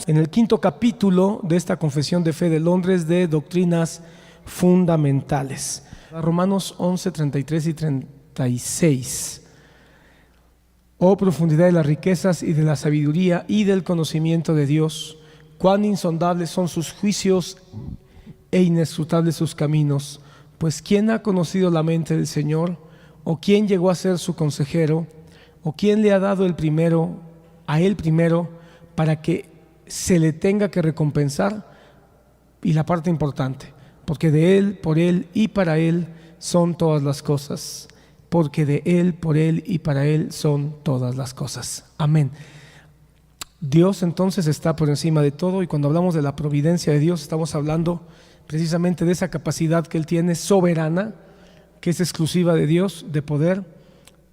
Estamos en el 5º capítulo de esta Confesión de Fe de Londres de Doctrinas Fundamentales. Romanos 11, 33 y 36. Oh profundidad de las riquezas y de la sabiduría y del conocimiento de Dios, cuán insondables son sus juicios e inescrutables sus caminos. Pues ¿quién ha conocido la mente del Señor? ¿O quién llegó a ser su consejero? ¿O quién le ha dado a él primero para que se le tenga que recompensar? Y la parte importante, porque de Él, por Él y para Él son todas las cosas. Porque de Él, por Él y para Él son todas las cosas. Amén. Dios entonces está por encima de todo, y cuando hablamos de la providencia de Dios estamos hablando precisamente de esa capacidad que Él tiene soberana, que es exclusiva de Dios, de poder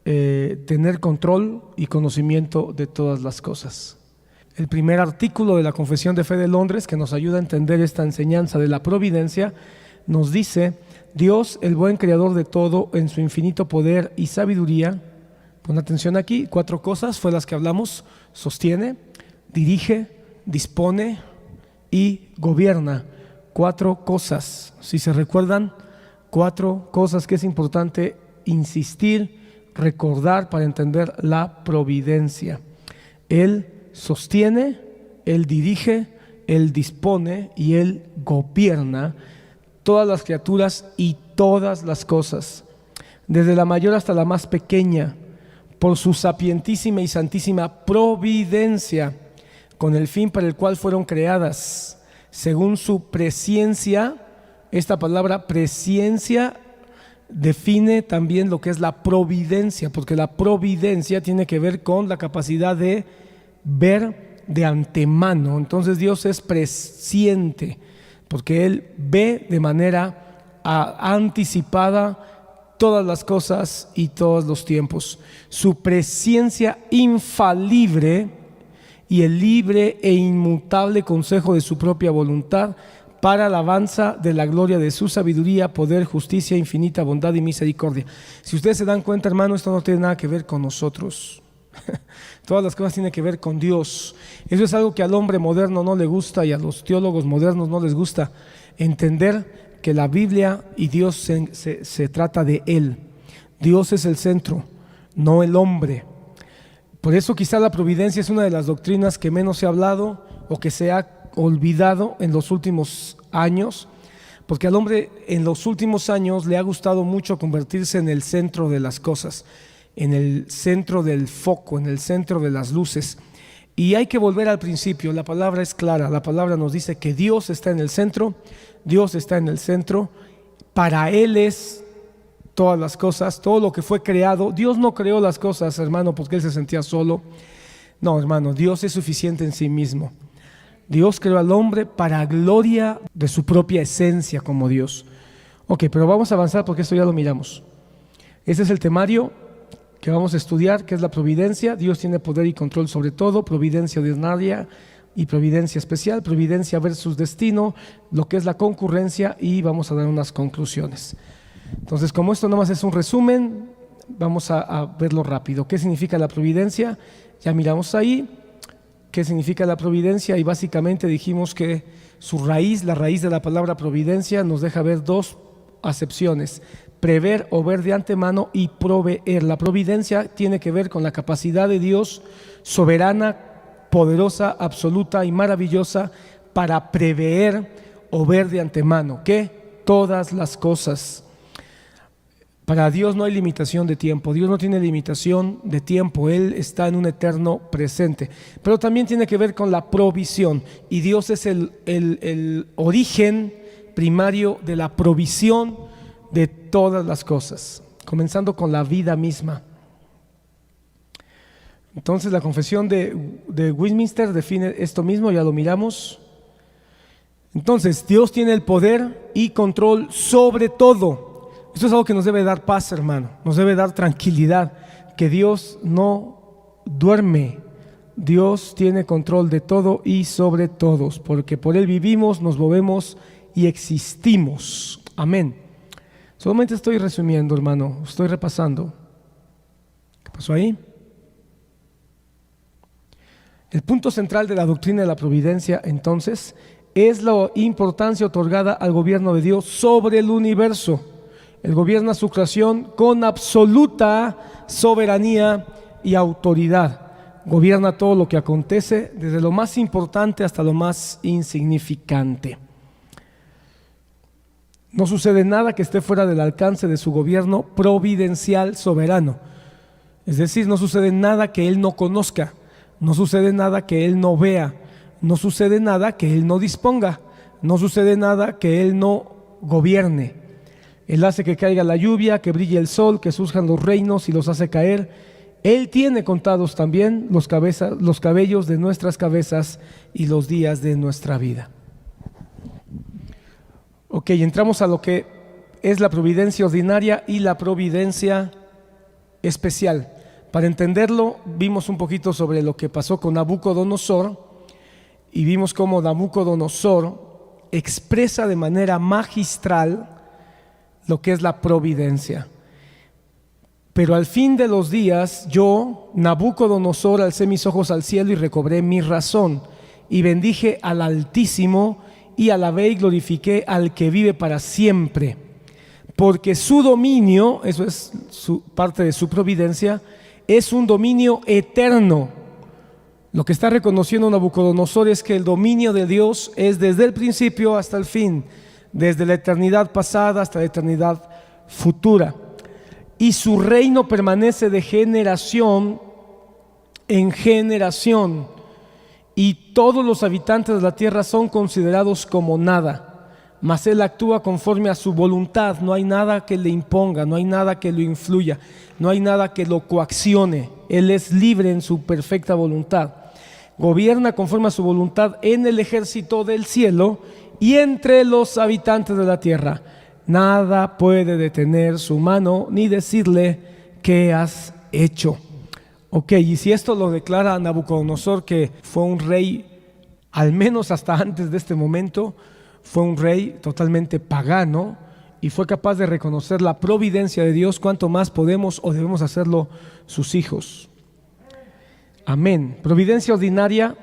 tener control y conocimiento de todas las cosas. El primer artículo de la Confesión de Fe de Londres, que nos ayuda a entender esta enseñanza de la providencia, nos dice: Dios, el buen creador de todo, en su infinito poder y sabiduría, pon atención aquí, 4 cosas fue las que hablamos: sostiene, dirige, dispone y gobierna. 4 cosas, si se recuerdan, 4 cosas que es importante insistir, recordar para entender la providencia. Él sostiene, Él dirige, Él dispone y Él gobierna todas las criaturas y todas las cosas, desde la mayor hasta la más pequeña, por su sapientísima y santísima providencia, con el fin para el cual fueron creadas, según su presciencia. Esta palabra presciencia define también lo que es la providencia, porque la providencia tiene que ver con la capacidad de ver de antemano. Entonces Dios es presciente, porque Él ve de manera anticipada todas las cosas y todos los tiempos. Su presciencia infalible y el libre e inmutable consejo de su propia voluntad, para alabanza de la gloria de su sabiduría, poder, justicia, infinita bondad y misericordia. Si ustedes se dan cuenta, hermano, esto no tiene nada que ver con nosotros. Todas las cosas tienen que ver con Dios. Eso es algo que al hombre moderno no le gusta, y a los teólogos modernos no les gusta entender, que la Biblia y Dios se trata de Él. Dios es el centro, no el hombre. Por eso quizá la providencia es una de las doctrinas que menos se ha hablado o que se ha olvidado en los últimos años, porque al hombre en los últimos años le ha gustado mucho convertirse en el centro de las cosas, en el centro del foco, en el centro de las luces. Y hay que volver al principio. La palabra es clara, la palabra nos dice que Dios está en el centro, Dios está en el centro, para Él es todas las cosas, todo lo que fue creado. Dios no creó las cosas, hermano, porque Él se sentía solo. No, hermano, Dios es suficiente en sí mismo. Dios creó al hombre para gloria de su propia esencia como Dios. Ok, pero vamos a avanzar porque esto ya lo miramos. Este es el temario que vamos a estudiar, que es la providencia. Dios tiene poder y control sobre todo, providencia ordinaria y providencia especial, providencia versus destino, lo que es la concurrencia, y vamos a dar unas conclusiones. Entonces, como esto nomás es un resumen, vamos a verlo rápido. ¿Qué significa la providencia? Ya miramos ahí qué significa la providencia, y básicamente dijimos que su raíz, la raíz de la palabra providencia, nos deja ver 2 acepciones: prever o ver de antemano, y proveer. La providencia tiene que ver con la capacidad de Dios soberana, poderosa, absoluta y maravillosa para prever o ver de antemano que todas las cosas. Para Dios no hay limitación de tiempo. Dios no tiene limitación de tiempo. Él está en un eterno presente. Pero también tiene que ver con la provisión. Y Dios es el origen primario de la provisión de todas las cosas, comenzando con la vida misma. Entonces la Confesión de Westminster define esto mismo, ya lo miramos. Entonces Dios tiene el poder y control sobre todo. Esto es algo que nos debe dar paz, hermano, nos debe dar tranquilidad, que Dios no duerme. Dios tiene control de todo y sobre todos, porque por Él vivimos, nos movemos y existimos. Amén. Solamente estoy resumiendo, hermano, estoy repasando. ¿Qué pasó ahí? El punto central de la doctrina de la providencia, entonces, es la importancia otorgada al gobierno de Dios sobre el universo. Él gobierna su creación con absoluta soberanía y autoridad. Gobierna todo lo que acontece, desde lo más importante hasta lo más insignificante. No sucede nada que esté fuera del alcance de su gobierno providencial soberano. Es decir, no sucede nada que Él no conozca, no sucede nada que Él no vea, no sucede nada que Él no disponga, no sucede nada que Él no gobierne. Él hace que caiga la lluvia, que brille el sol, que surjan los reinos y los hace caer. Él tiene contados también los cabellos de nuestras cabezas y los días de nuestra vida. Ok, entramos a lo que es la providencia ordinaria y la providencia especial. Para entenderlo, vimos un poquito sobre lo que pasó con Nabucodonosor y vimos cómo Nabucodonosor expresa de manera magistral lo que es la providencia. Pero al fin de los días, yo, Nabucodonosor, alcé mis ojos al cielo y recobré mi razón, y bendije al Altísimo, y alabé y glorifiqué al que vive para siempre, porque su dominio, eso es parte de su providencia, es un dominio eterno. Lo que está reconociendo Nabucodonosor es que el dominio de Dios es desde el principio hasta el fin, desde la eternidad pasada hasta la eternidad futura. Y su reino permanece de generación en generación, y todos los habitantes de la tierra son considerados como nada, mas Él actúa conforme a su voluntad. No hay nada que le imponga, no hay nada que lo influya, no hay nada que lo coaccione. Él es libre en su perfecta voluntad. Gobierna conforme a su voluntad en el ejército del cielo y entre los habitantes de la tierra. Nada puede detener su mano ni decirle ¿qué has hecho? Ok, y si esto lo declara Nabucodonosor, que fue un rey, al menos hasta antes de este momento, fue un rey totalmente pagano y fue capaz de reconocer la providencia de Dios, ¿cuánto más podemos o debemos hacerlo sus hijos? Amén. Providencia ordinaria.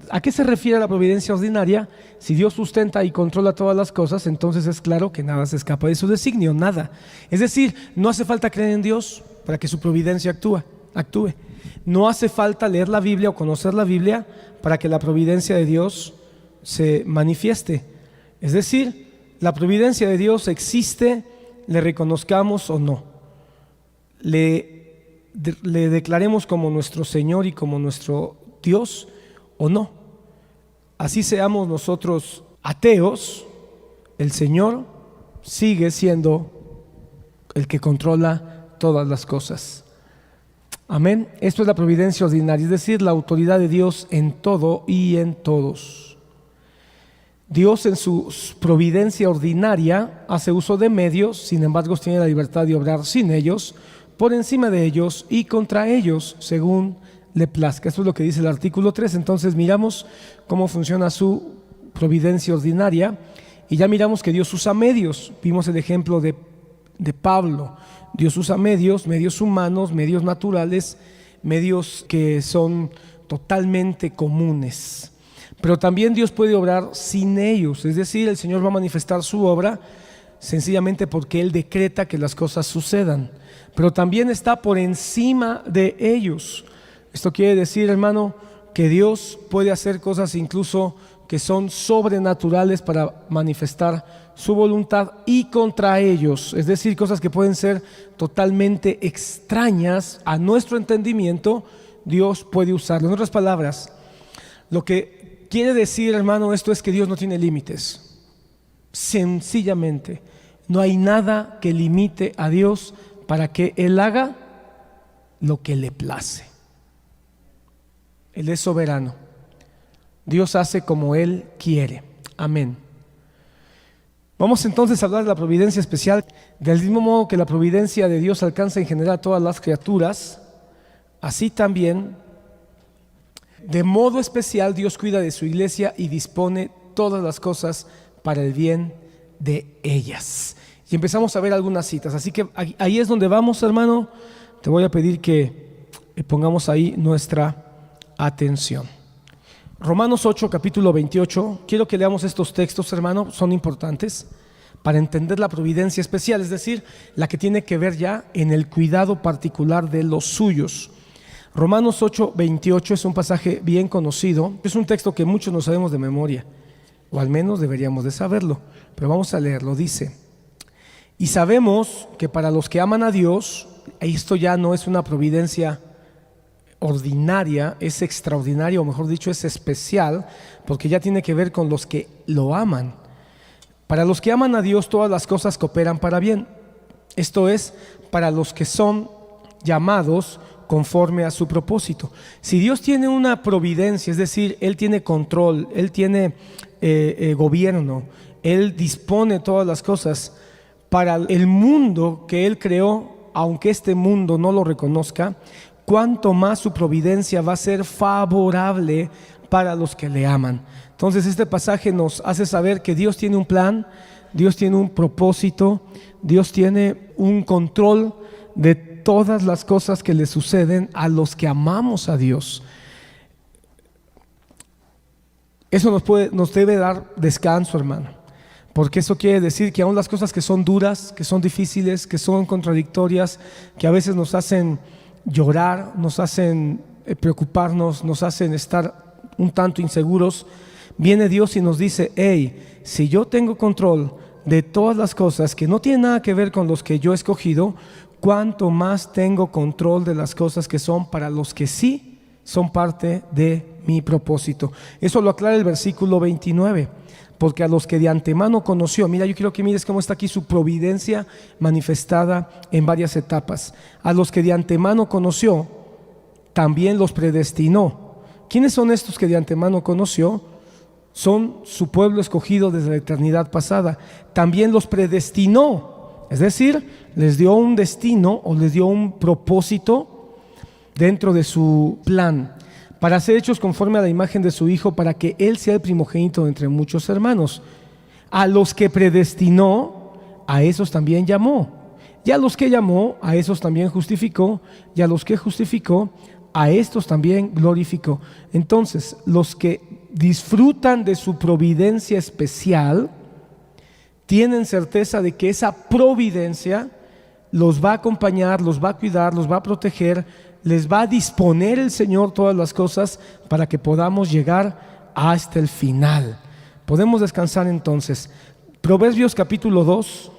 ¿A qué se refiere la providencia ordinaria? Si Dios sustenta y controla todas las cosas, entonces es claro que nada se escapa de su designio, nada. Es decir, no hace falta creer en Dios para que su providencia actúe. No hace falta leer la Biblia o conocer la Biblia para que la providencia de Dios se manifieste. Es decir, la providencia de Dios existe, le reconozcamos o no, le declaremos como nuestro Señor y como nuestro Dios o no. Así seamos nosotros ateos, el Señor sigue siendo el que controla todas las cosas. Amén. Esto es la providencia ordinaria, es decir, la autoridad de Dios en todo y en todos. Dios en su providencia ordinaria hace uso de medios, sin embargo tiene la libertad de obrar sin ellos, por encima de ellos y contra ellos, según le plazca. Esto es lo que dice el artículo 3. Entonces miramos cómo funciona su providencia ordinaria y ya miramos que Dios usa medios. Vimos el ejemplo de Pablo. Dios usa medios humanos, medios naturales, medios que son totalmente comunes. Pero también Dios puede obrar sin ellos, es decir, el Señor va a manifestar su obra sencillamente porque Él decreta que las cosas sucedan, pero también está por encima de ellos. Esto quiere decir, hermano, que Dios puede hacer cosas incluso que son sobrenaturales para manifestar su voluntad y contra ellos, es decir, cosas que pueden ser totalmente extrañas a nuestro entendimiento, Dios puede usarlo. En otras palabras, lo que quiere decir, hermano, esto es que Dios no tiene límites. Sencillamente, no hay nada que limite a Dios para que Él haga lo que le place. Él es soberano. Dios hace como Él quiere. Amén. Vamos entonces a hablar de la providencia especial. Del mismo modo que la providencia de Dios alcanza en general a todas las criaturas, así también, de modo especial, Dios cuida de su iglesia y dispone todas las cosas para el bien de ellas. Y empezamos a ver algunas citas. Así que ahí es donde vamos, hermano. Te voy a pedir que pongamos ahí nuestra atención. Romanos 8, capítulo 28. Quiero que leamos estos textos, hermano, son importantes para entender la providencia especial, es decir, la que tiene que ver ya en el cuidado particular de los suyos. Romanos 8, 28 es un pasaje bien conocido, es un texto que muchos no sabemos de memoria, o al menos deberíamos de saberlo, pero vamos a leerlo. Dice: y sabemos que para los que aman a Dios, esto ya no es una providencia ordinaria, es extraordinaria, o mejor dicho, es especial, porque ya tiene que ver con los que lo aman. Para los que aman a Dios, todas las cosas cooperan para bien. Esto es, para los que son llamados conforme a su propósito. Si Dios tiene una providencia, es decir, Él tiene control, Él tiene gobierno, Él dispone todas las cosas para el mundo que Él creó, aunque este mundo no lo reconozca, cuánto más su providencia va a ser favorable para los que le aman. Entonces este pasaje nos hace saber que Dios tiene un plan, Dios tiene un propósito, Dios tiene un control de todas las cosas que le suceden a los que amamos a Dios. Eso nos debe dar descanso, hermano, porque eso quiere decir que aún las cosas que son duras, que son difíciles, que son contradictorias, que a veces nos hacen llorar, nos hacen preocuparnos, nos hacen estar un tanto inseguros, viene Dios y nos dice: hey, si yo tengo control de todas las cosas que no tienen nada que ver con los que yo he escogido, cuánto más tengo control de las cosas que son para los que sí son parte de mi propósito. Eso lo aclara el versículo 29. Porque a los que de antemano conoció, mira, yo quiero que mires cómo está aquí su providencia manifestada en varias etapas. A los que de antemano conoció, también los predestinó. ¿Quiénes son estos que de antemano conoció? Son su pueblo escogido desde la eternidad pasada. También los predestinó, es decir, les dio un destino o les dio un propósito dentro de su plan, para ser hechos conforme a la imagen de su Hijo, para que Él sea el primogénito de entre muchos hermanos. A los que predestinó, a esos también llamó. Y a los que llamó, a esos también justificó. Y a los que justificó, a estos también glorificó. Entonces, los que disfrutan de su providencia especial, tienen certeza de que esa providencia los va a acompañar, los va a cuidar, los va a proteger, les va a disponer el Señor todas las cosas para que podamos llegar hasta el final. Podemos descansar entonces. Proverbios capítulo 2,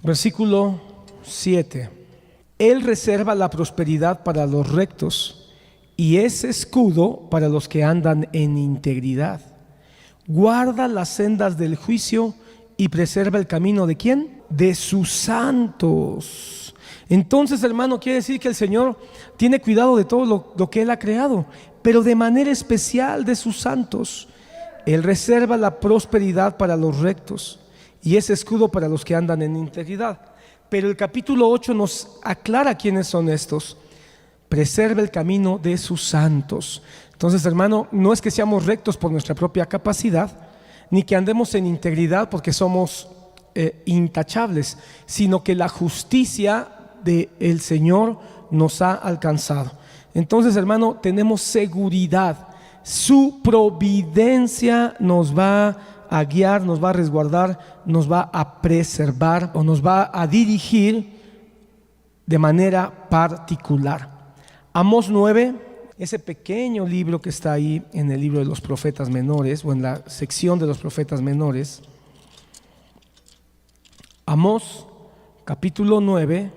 versículo 7. Él reserva la prosperidad para los rectos y es escudo para los que andan en integridad. Guarda las sendas del juicio y preserva el camino ¿de quién? De sus santos. Entonces, hermano, quiere decir que el Señor tiene cuidado de todo lo que Él ha creado, pero de manera especial de sus santos. Él reserva la prosperidad para los rectos y es escudo para los que andan en integridad. Pero el capítulo 8 nos aclara quiénes son estos. Preserva el camino de sus santos. Entonces, hermano, no es que seamos rectos por nuestra propia capacidad, ni que andemos en integridad porque somos intachables, sino que la justicia del Señor nos ha alcanzado. Entonces, hermano, tenemos seguridad. Su providencia nos va a guiar, nos va a resguardar, nos va a preservar o nos va a dirigir de manera particular. Amós 9, ese pequeño libro que está ahí en el libro de los profetas menores o en la sección de los profetas menores. Amós capítulo 9,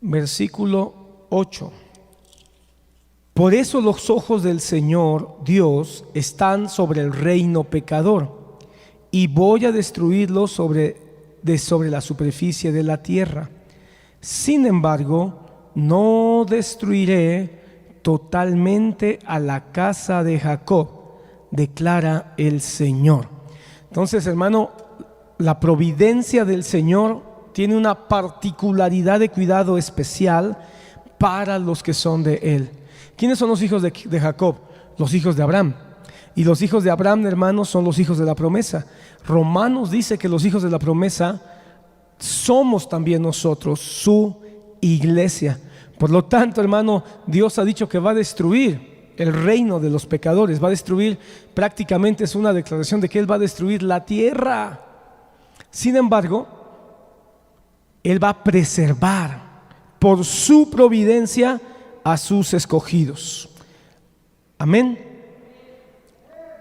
versículo 8. Por eso los ojos del Señor Dios están sobre el reino pecador, y voy a destruirlo sobre la superficie de la tierra. Sin embargo, no destruiré totalmente a la casa de Jacob, declara el Señor. Entonces, hermano, la providencia del Señor tiene una particularidad de cuidado especial para los que son de Él. ¿Quiénes son los hijos de Jacob? Los hijos de Abraham. Y los hijos de Abraham, hermanos, son los hijos de la promesa. Romanos dice que los hijos de la promesa somos también nosotros, su iglesia. Por lo tanto, hermano, Dios ha dicho que va a destruir el reino de los pecadores, va a destruir, prácticamente es una declaración de que Él va a destruir la tierra. Sin embargo, Él va a preservar por su providencia a sus escogidos. Amén.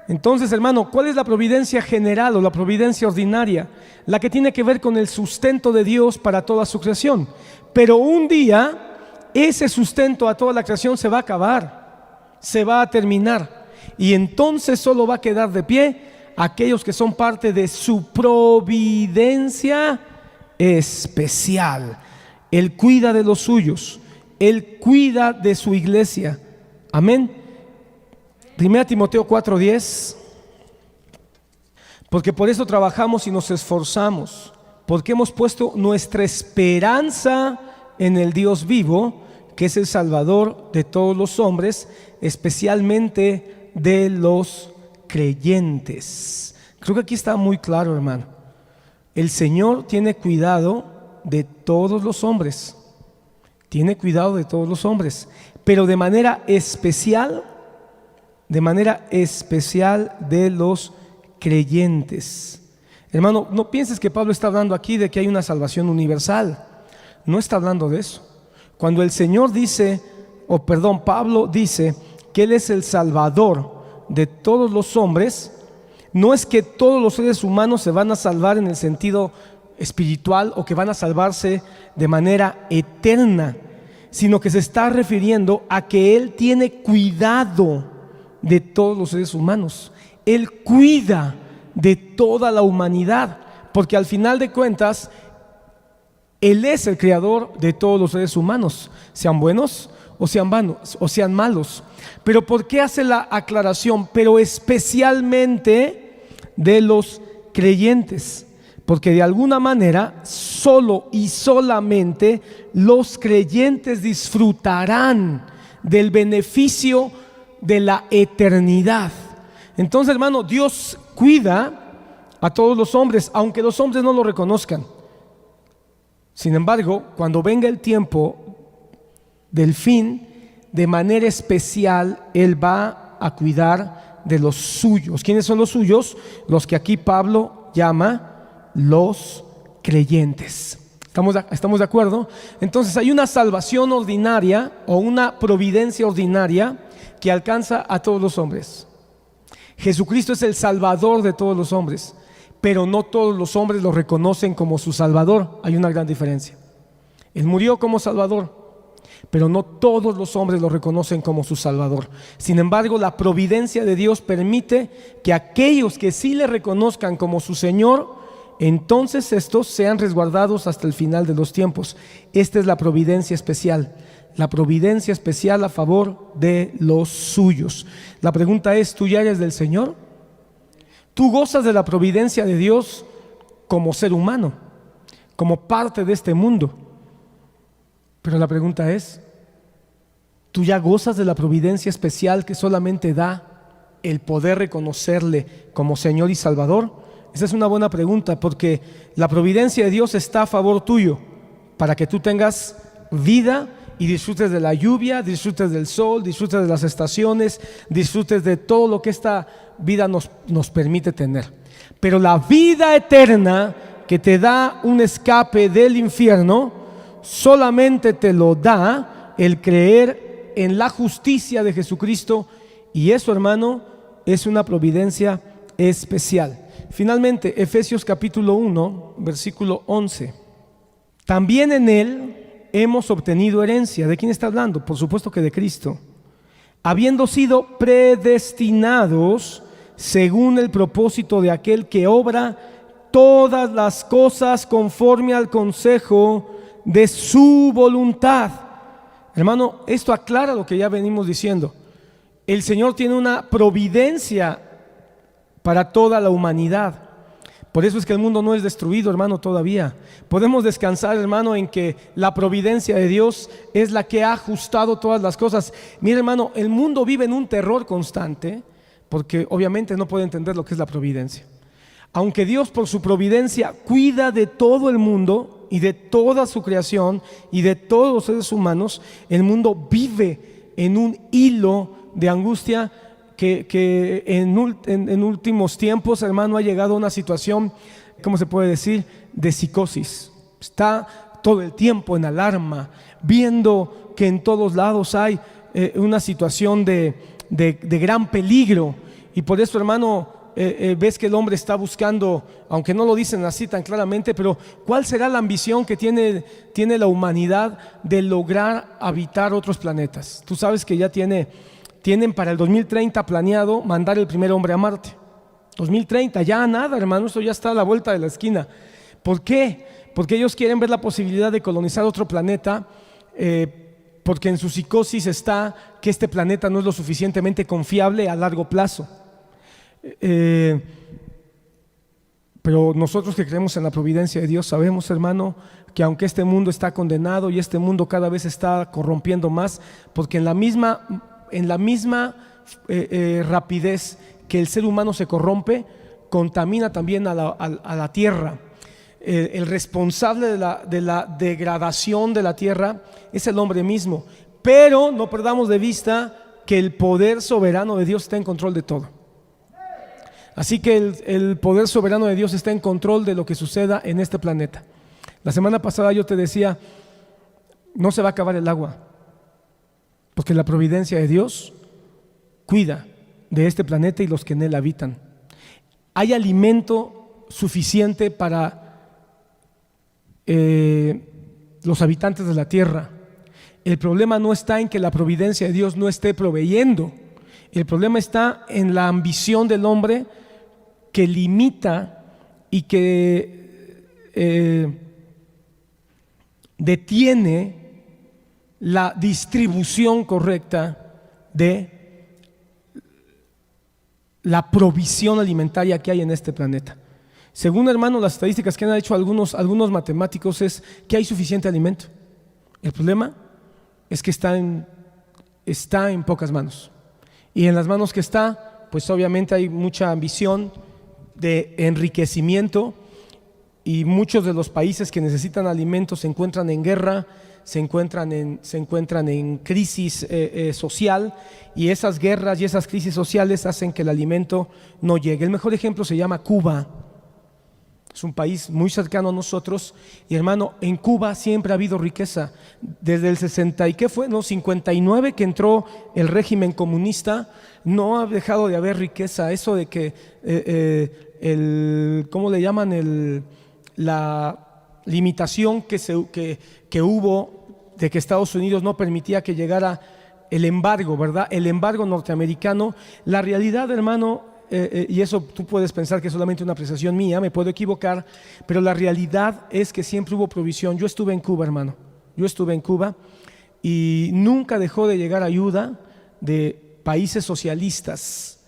Entonces, hermano, ¿cuál es la providencia general o la providencia ordinaria? La que tiene que ver con el sustento de Dios para toda su creación. Pero un día, ese sustento a toda la creación se va a acabar, se va a terminar. Y entonces solo va a quedar de pie aquellos que son parte de su providencia especial. Él cuida de los suyos, Él cuida de su iglesia. Amén. 1 Timoteo 4:10. Porque por eso trabajamos y nos esforzamos, porque hemos puesto nuestra esperanza en el Dios vivo, que es el Salvador de todos los hombres, especialmente de los creyentes. Creo que aquí está muy claro, hermano. El Señor tiene cuidado de todos los hombres. Tiene cuidado de todos los hombres, pero de manera especial de los creyentes. Hermano, no pienses que Pablo está hablando aquí de que hay una salvación universal. No está hablando de eso. Cuando el Señor dice, Pablo dice que Él es el Salvador de todos los hombres, no es que todos los seres humanos se van a salvar en el sentido espiritual o que van a salvarse de manera eterna, sino que se está refiriendo a que Él tiene cuidado de todos los seres humanos. Él cuida de toda la humanidad, porque al final de cuentas Él es el creador de todos los seres humanos, sean buenos o sean malos. Pero ¿por qué hace la aclaración? Pero especialmente de los creyentes, porque de alguna manera solo y solamente los creyentes disfrutarán del beneficio de la eternidad. Entonces, hermano, Dios cuida a todos los hombres, aunque los hombres no lo reconozcan. Sin embargo, cuando venga el tiempo del fin, de manera especial Él va a cuidar de los suyos. ¿Quiénes son los suyos? Los que aquí Pablo llama los creyentes. ¿Estamos de acuerdo? Entonces hay una salvación ordinaria o una providencia ordinaria que alcanza a todos los hombres. Jesucristo es el Salvador de todos los hombres, pero no todos los hombres lo reconocen como su Salvador. Hay una gran diferencia. Él murió como Salvador, pero no todos los hombres lo reconocen como su Salvador. Sin embargo, la providencia de Dios permite que aquellos que sí le reconozcan como su Señor, entonces estos sean resguardados hasta el final de los tiempos. Esta es la providencia especial. La providencia especial a favor de los suyos. La pregunta es, ¿tú ya eres del Señor? Tú gozas de la providencia de Dios como ser humano, como parte de este mundo. Pero la pregunta es, ¿tú ya gozas de la providencia especial que solamente da el poder reconocerle como Señor y Salvador? Esa es una buena pregunta, porque la providencia de Dios está a favor tuyo, para que tú tengas vida y disfrutes de la lluvia, disfrutes del sol, disfrutes de las estaciones, disfrutes de todo lo que esta vida nos permite tener. Pero la vida eterna que te da un escape del infierno, solamente te lo da el creer en la justicia de Jesucristo, y eso, hermano, es una providencia especial. Finalmente, Efesios capítulo 1, versículo 11. También en Él hemos obtenido herencia. ¿De quién está hablando? Por supuesto que de Cristo. Habiendo sido predestinados según el propósito de aquel que obra todas las cosas conforme al consejo de su voluntad. Hermano, esto aclara lo que ya venimos diciendo. El Señor tiene una providencia para toda la humanidad. Por eso es que el mundo no es destruido, hermano, todavía. Podemos descansar, hermano, en que la providencia de Dios es la que ha ajustado todas las cosas. Mira, hermano, el mundo vive en un terror constante, porque obviamente no puede entender lo que es la providencia. Aunque Dios por su providencia cuida de todo el mundo y de toda su creación y de todos los seres humanos, el mundo vive en un hilo de angustia que en últimos tiempos, hermano, ha llegado a una situación, ¿cómo se puede decir?, de psicosis. Está todo el tiempo en alarma, viendo que en todos lados hay una situación de gran peligro. Y por eso, hermano, ves que el hombre está buscando, aunque no lo dicen así tan claramente, pero ¿cuál será la ambición que tiene la humanidad de lograr habitar otros planetas? Tú sabes que ya tienen para el 2030 planeado mandar el primer hombre a Marte. 2030, ya nada, hermano, esto ya está a la vuelta de la esquina. ¿Por qué? Porque ellos quieren ver la posibilidad de colonizar otro planeta, porque en su psicosis está que este planeta no es lo suficientemente confiable a largo plazo. Pero nosotros que creemos en la providencia de Dios sabemos, hermano, que aunque este mundo está condenado y este mundo cada vez está corrompiendo más, porque en la misma rapidez que el ser humano se corrompe, contamina también a la tierra. El responsable de la degradación de la tierra es el hombre mismo, pero no perdamos de vista que el poder soberano de Dios está en control de todo. Así que el poder soberano de Dios está en control de lo que suceda en este planeta. La semana pasada yo te decía, no se va a acabar el agua, porque la providencia de Dios cuida de este planeta y los que en él habitan. Hay alimento suficiente para los habitantes de la tierra. El problema no está en que la providencia de Dios no esté proveyendo. El problema está en la ambición del hombre que limita y que detiene la distribución correcta de la provisión alimentaria que hay en este planeta. Según, hermano, las estadísticas que han hecho algunos matemáticos es que hay suficiente alimento. El problema es que está en pocas manos. Y en las manos que está, pues obviamente hay mucha ambición de enriquecimiento, y muchos de los países que necesitan alimentos se encuentran en guerra, se encuentran en crisis social, y esas guerras y esas crisis sociales hacen que el alimento no llegue. El mejor ejemplo se llama Cuba. Es un país muy cercano a nosotros, y hermano, en Cuba siempre ha habido riqueza. Desde el 59 que entró el régimen comunista, no ha dejado de haber riqueza. Eso de que ¿cómo le llaman? La limitación que hubo de que Estados Unidos no permitía que llegara el embargo, ¿verdad? El embargo norteamericano. La realidad, hermano, y eso tú puedes pensar que es solamente una apreciación mía, me puedo equivocar, pero la realidad es que siempre hubo provisión. Yo estuve en Cuba, hermano, y nunca dejó de llegar ayuda de países socialistas.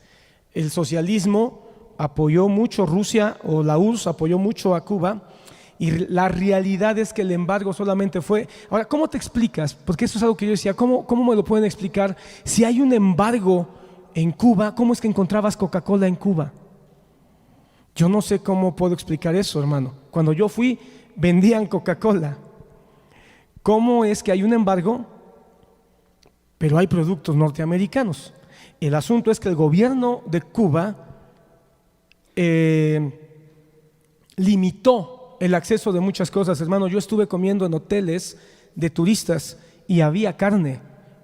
El socialismo apoyó mucho Rusia, o la URSS apoyó mucho a Cuba, y la realidad es que el embargo solamente fue… Ahora, ¿cómo te explicas? Porque eso es algo que yo decía, ¿cómo me lo pueden explicar? Si hay un embargo en Cuba, ¿cómo es que encontrabas Coca-Cola en Cuba? Yo no sé cómo puedo explicar eso, hermano. Cuando yo fui, vendían Coca-Cola. ¿Cómo es que hay un embargo, pero hay productos norteamericanos? El asunto es que el gobierno de Cuba limitó el acceso de muchas cosas, hermano. Yo estuve comiendo en hoteles de turistas y había carne,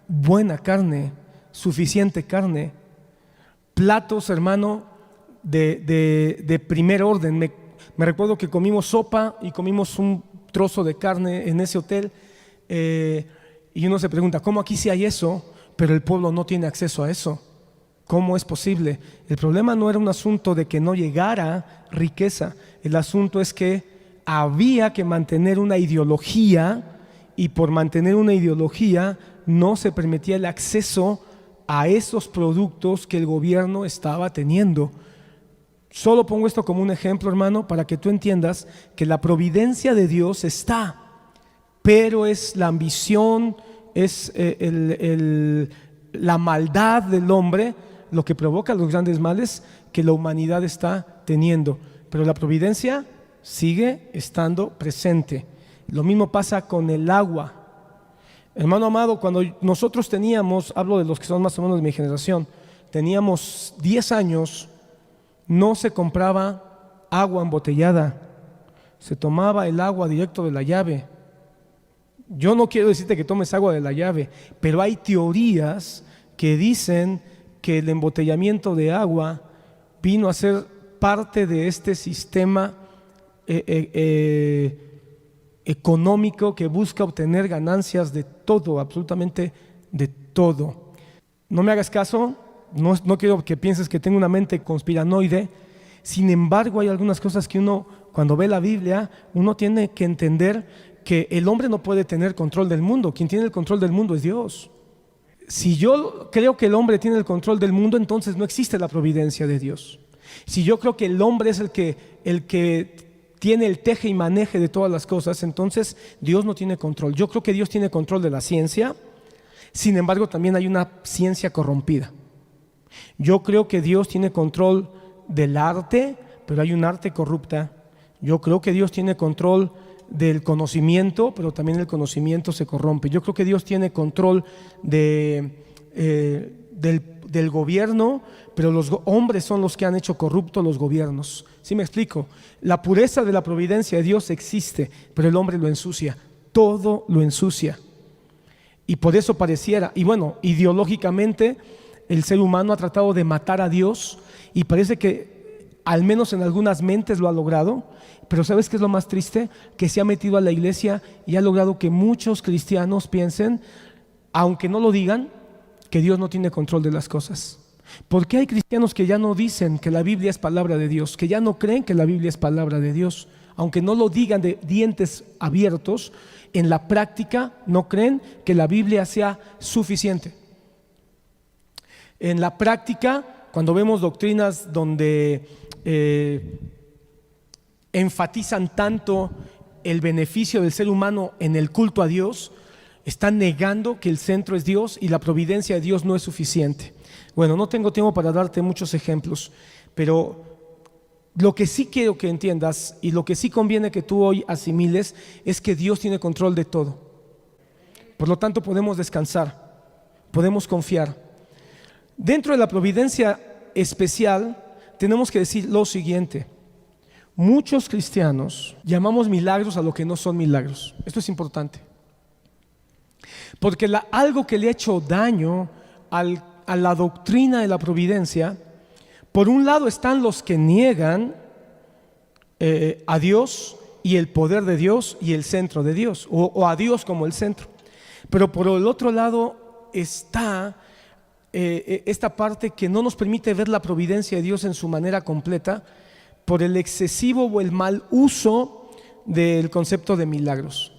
buena carne, suficiente carne, platos, hermano, de primer orden. Me recuerdo que comimos sopa y comimos un trozo de carne en ese hotel, y uno se pregunta, ¿cómo aquí sí hay eso, pero el pueblo no tiene acceso a eso? ¿Cómo es posible? El problema no era un asunto de que no llegara riqueza, el asunto es que había que mantener una ideología, y por mantener una ideología no se permitía el acceso a esos productos que el gobierno estaba teniendo. Solo pongo esto como un ejemplo, hermano, para que tú entiendas que la providencia de Dios está, pero es la ambición, es la maldad del hombre lo que provoca los grandes males que la humanidad está teniendo. Pero la providencia sigue estando presente. Lo mismo pasa con el agua. Hermano amado, cuando nosotros teníamos, hablo de los que son más o menos de mi generación, teníamos 10 años, no se compraba agua embotellada, se tomaba el agua directo de la llave. Yo no quiero decirte que tomes agua de la llave, pero hay teorías que dicen que el embotellamiento de agua vino a ser parte de este sistema económico que busca obtener ganancias de todo, absolutamente de todo. No me hagas caso, no quiero que pienses que tengo una mente conspiranoide. Sin embargo, hay algunas cosas que uno, cuando ve la Biblia, uno tiene que entender que el hombre no puede tener control del mundo. Quien tiene el control del mundo es Dios. Si yo creo que el hombre tiene el control del mundo, entonces no existe la providencia de Dios. Si yo creo que el hombre es el que tiene el teje y maneje de todas las cosas, entonces Dios no tiene control. Yo creo que Dios tiene control de la ciencia, sin embargo también hay una ciencia corrompida. Yo creo que Dios tiene control del arte, pero hay un arte corrupta. Yo creo que Dios tiene control del conocimiento, pero también el conocimiento se corrompe. Yo creo que Dios tiene control del gobierno, pero los hombres son los que han hecho corruptos los gobiernos. ¿Sí me explico? La pureza de la providencia de Dios existe, pero el hombre lo ensucia, todo lo ensucia. Y por eso pareciera, y bueno, ideológicamente el ser humano ha tratado de matar a Dios y parece que al menos en algunas mentes lo ha logrado. Pero ¿sabes qué es lo más triste? Que se ha metido a la iglesia y ha logrado que muchos cristianos piensen, aunque no lo digan, que Dios no tiene control de las cosas. ¿Por qué hay cristianos que ya no dicen que la Biblia es palabra de Dios? Que ya no creen que la Biblia es palabra de Dios. Aunque no lo digan de dientes abiertos, en la práctica no creen que la Biblia sea suficiente. En la práctica, cuando vemos doctrinas donde enfatizan tanto el beneficio del ser humano en el culto a Dios, están negando que el centro es Dios y la providencia de Dios no es suficiente. Bueno, no tengo tiempo para darte muchos ejemplos, pero lo que sí quiero que entiendas y lo que sí conviene que tú hoy asimiles es que Dios tiene control de todo. Por lo tanto, podemos descansar, podemos confiar. Dentro de la providencia especial, tenemos que decir lo siguiente: muchos cristianos llamamos milagros a lo que no son milagros. Esto es importante, porque algo que le ha hecho daño a la doctrina de la providencia, por un lado están los que niegan a Dios y el poder de Dios y el centro de Dios, o a Dios como el centro. Pero por el otro lado está esta parte que no nos permite ver la providencia de Dios en su manera completa, por el excesivo o el mal uso del concepto de milagros.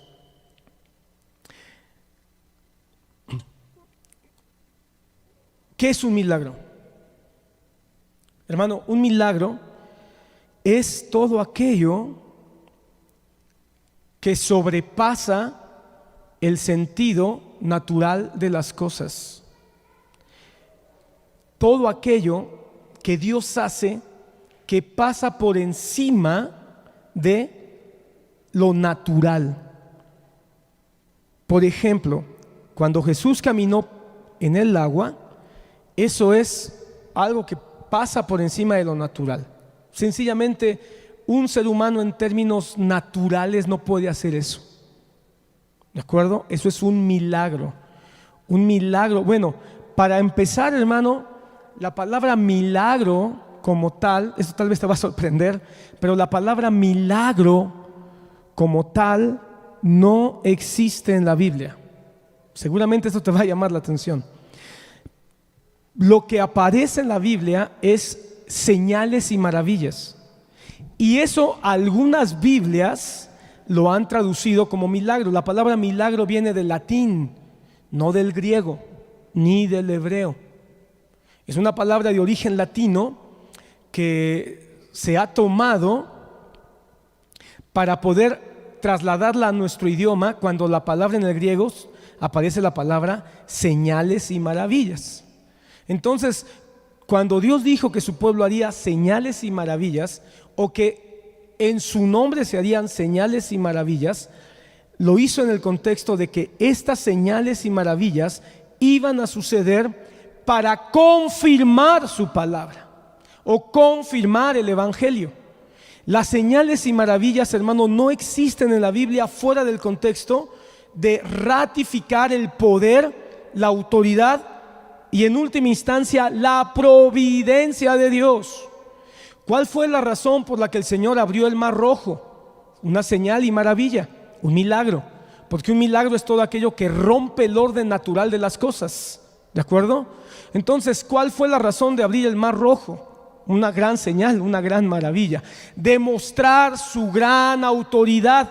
¿Qué es un milagro? Hermano, un milagro es todo aquello que sobrepasa el sentido natural de las cosas. Todo aquello que Dios hace que pasa por encima de lo natural. Por ejemplo, cuando Jesús caminó en el agua, eso es algo que pasa por encima de lo natural. Sencillamente, un ser humano en términos naturales no puede hacer eso. ¿De acuerdo? Eso es un milagro. Un milagro. Bueno, para empezar, hermano, la palabra milagro como tal, esto tal vez te va a sorprender, pero la palabra milagro como tal no existe en la Biblia. Seguramente esto te va a llamar la atención. Lo que aparece en la Biblia es señales y maravillas. Y eso algunas Biblias lo han traducido como milagro. La palabra milagro viene del latín, no del griego, ni del hebreo. Es una palabra de origen latino que se ha tomado para poder trasladarla a nuestro idioma cuando la palabra en el griego aparece la palabra señales y maravillas. Entonces, cuando Dios dijo que su pueblo haría señales y maravillas, o que en su nombre se harían señales y maravillas, lo hizo en el contexto de que estas señales y maravillas iban a suceder para confirmar su palabra o confirmar el evangelio. Las señales y maravillas, hermano, no existen en la Biblia fuera del contexto de ratificar el poder, la autoridad y en última instancia la providencia de Dios. ¿Cuál fue la razón por la que el Señor abrió el Mar Rojo? Una señal y maravilla, un milagro, porque un milagro es todo aquello que rompe el orden natural de las cosas, ¿de acuerdo? Entonces, ¿cuál fue la razón de abrir el Mar Rojo? Una gran señal, una gran maravilla, demostrar su gran autoridad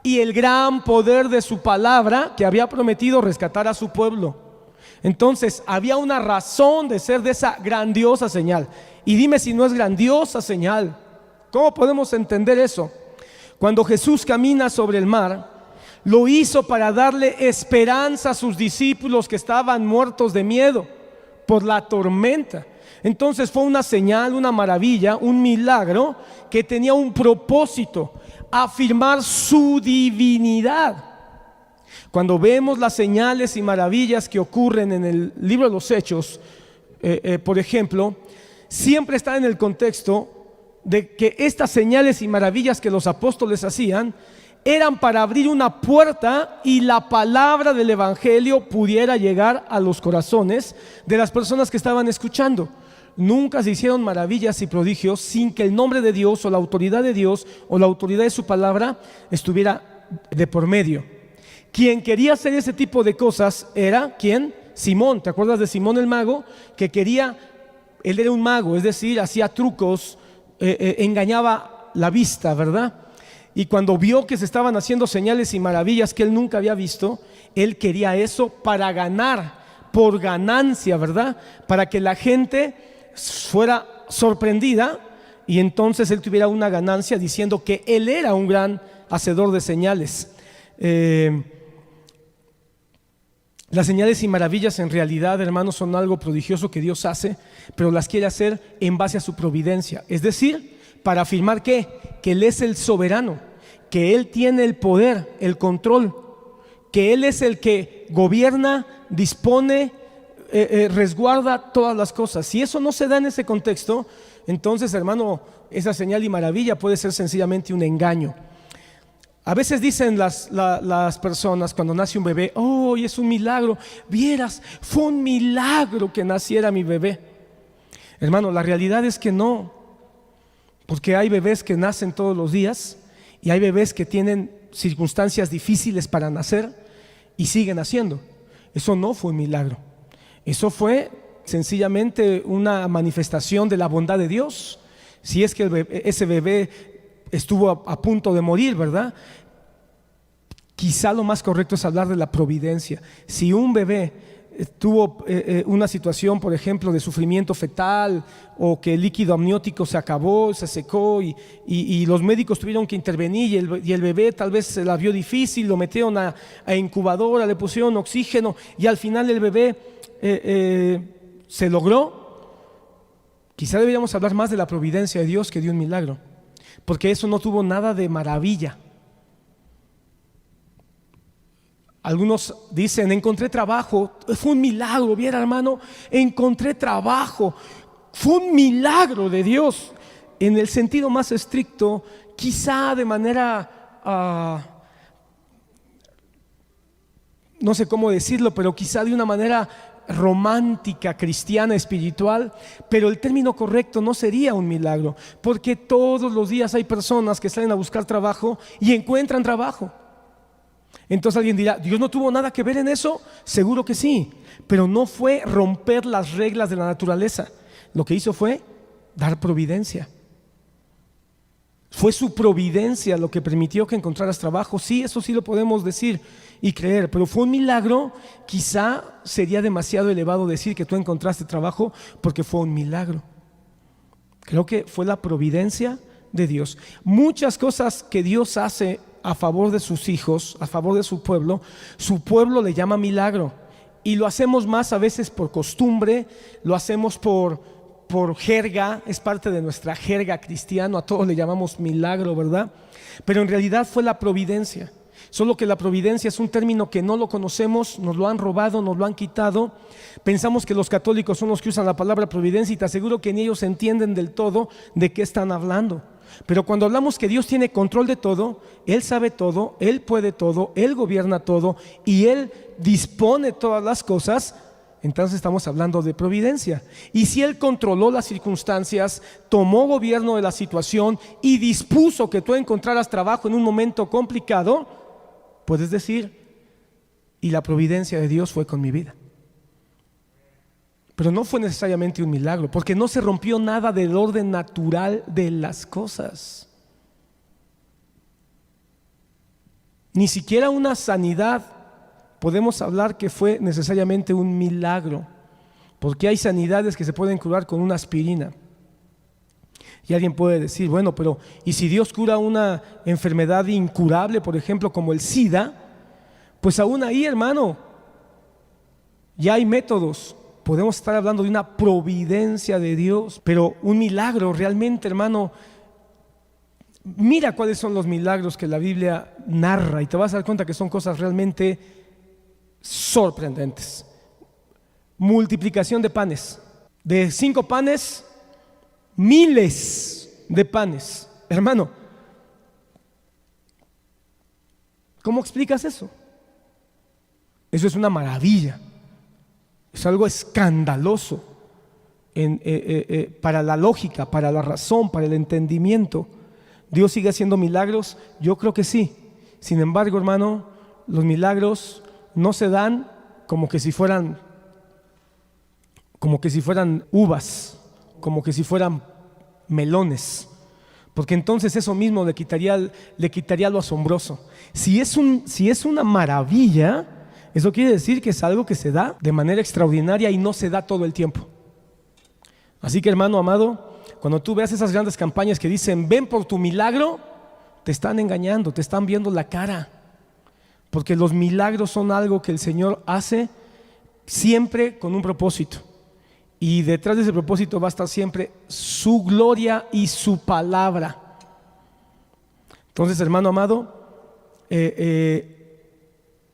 y el gran poder de su palabra que había prometido rescatar a su pueblo. Entonces había una razón de ser de esa grandiosa señal. Y dime si no es grandiosa señal. ¿Cómo podemos entender eso? Cuando Jesús camina sobre el mar, lo hizo para darle esperanza a sus discípulos que estaban muertos de miedo por la tormenta. Entonces fue una señal, una maravilla, un milagro que tenía un propósito: afirmar su divinidad. Cuando vemos las señales y maravillas que ocurren en el libro de los Hechos, por ejemplo, siempre está en el contexto de que estas señales y maravillas que los apóstoles hacían eran para abrir una puerta y la palabra del evangelio pudiera llegar a los corazones de las personas que estaban escuchando. Nunca se hicieron maravillas y prodigios sin que el nombre de Dios o la autoridad de Dios o la autoridad de su palabra estuviera de por medio. Quien quería hacer ese tipo de cosas era, ¿quién? Simón. ¿Te acuerdas de Simón el mago? Que quería, él era un mago, es decir, hacía trucos, engañaba la vista, ¿verdad? Y cuando vio que se estaban haciendo señales y maravillas que él nunca había visto, él quería eso para ganar, por ganancia, ¿verdad? Para que la gente fuera sorprendida y entonces él tuviera una ganancia diciendo que él era un gran hacedor de señales. Las señales y maravillas en realidad, hermanos, son algo prodigioso que Dios hace, pero las quiere hacer en base a su providencia. Es decir, para afirmar que Él es el soberano, que Él tiene el poder, el control, que Él es el que gobierna, dispone, resguarda todas las cosas. Si eso no se da en ese contexto, entonces, hermano, esa señal y maravilla puede ser sencillamente un engaño. A veces dicen las personas cuando nace un bebé: oh, es un milagro, vieras, fue un milagro que naciera mi bebé. Hermano, la realidad es que no, porque hay bebés que nacen todos los días y hay bebés que tienen circunstancias difíciles para nacer y siguen naciendo. Eso no fue un milagro, eso fue sencillamente una manifestación de la bondad de Dios. Si es que ese bebé estuvo a punto de morir, ¿verdad? Quizá lo más correcto es hablar de la providencia. Si un bebé tuvo una situación, por ejemplo, de sufrimiento fetal, o que el líquido amniótico se acabó, se secó y los médicos tuvieron que intervenir y el bebé tal vez se la vio difícil, lo metieron a incubadora, le pusieron oxígeno y al final el bebé se logró, quizá deberíamos hablar más de la providencia de Dios que de un milagro, porque eso no tuvo nada de maravilla. Algunos dicen: encontré trabajo, fue un milagro. Viera, hermano, encontré trabajo, fue un milagro de Dios. En el sentido más estricto, quizá de manera, no sé cómo decirlo, pero quizá de una manera romántica, cristiana, espiritual, pero el término correcto no sería un milagro, porque todos los días hay personas que salen a buscar trabajo y encuentran trabajo. Entonces alguien dirá: ¿Dios no tuvo nada que ver en eso? Seguro que sí, pero no fue romper las reglas de la naturaleza. Lo que hizo fue dar providencia. Fue su providencia lo que permitió que encontraras trabajo. Sí, eso sí lo podemos decir y creer, pero fue un milagro. Quizá sería demasiado elevado decir que tú encontraste trabajo porque fue un milagro. Creo que fue la providencia de Dios. Muchas cosas que Dios hace a favor de sus hijos, a favor de su pueblo le llama milagro, y lo hacemos más a veces por costumbre, lo hacemos por jerga, es parte de nuestra jerga cristiana, a todos le llamamos milagro, ¿verdad? Pero en realidad fue la providencia. Solo que la providencia es un término que no lo conocemos, nos lo han robado, nos lo han quitado. Pensamos que los católicos son los que usan la palabra providencia y te aseguro que ni ellos entienden del todo de qué están hablando. Pero cuando hablamos que Dios tiene control de todo, Él sabe todo, Él puede todo, Él gobierna todo y Él dispone todas las cosas, entonces estamos hablando de providencia. Y si Él controló las circunstancias, tomó gobierno de la situación y dispuso que tú encontraras trabajo en un momento complicado, puedes decir, y la providencia de Dios fue con mi vida. Pero no fue necesariamente un milagro, porque no se rompió nada del orden natural de las cosas. Ni siquiera una sanidad podemos hablar que fue necesariamente un milagro, porque hay sanidades que se pueden curar con una aspirina. Y alguien puede decir, bueno, pero ¿y si Dios cura una enfermedad incurable, por ejemplo, como el SIDA? Pues aún ahí, hermano, ya hay métodos. Podemos estar hablando de una providencia de Dios, pero un milagro realmente, hermano, mira cuáles son los milagros que la Biblia narra y te vas a dar cuenta que son cosas realmente sorprendentes. Multiplicación de panes, de 5 panes, miles de panes. Hermano, ¿cómo explicas eso? Eso es una maravilla. Es algo escandaloso para la lógica, para la razón, para el entendimiento. ¿Dios sigue haciendo milagros? Yo creo que sí. Sin embargo, hermano, los milagros no se dan como que si fueran uvas, como que si fueran melones, porque entonces eso mismo le quitaría lo asombroso. Si es una maravilla, eso quiere decir que es algo que se da de manera extraordinaria y no se da todo el tiempo. Así que, hermano amado, cuando tú veas esas grandes campañas que dicen ven por tu milagro, te están engañando, te están viendo la cara, porque los milagros son algo que el Señor hace siempre con un propósito. Y detrás de ese propósito va a estar siempre su gloria y su palabra. Entonces, hermano amado,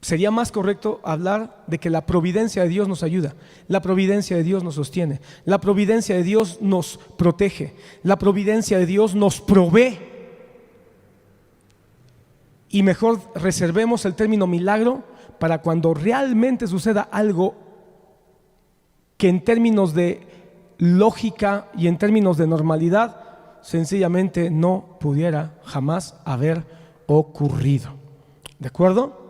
sería más correcto hablar de que la providencia de Dios nos ayuda, la providencia de Dios nos sostiene, la providencia de Dios nos protege, la providencia de Dios nos provee. Y mejor reservemos el término milagro para cuando realmente suceda algo que en términos de lógica y en términos de normalidad sencillamente no pudiera jamás haber ocurrido. ¿De acuerdo?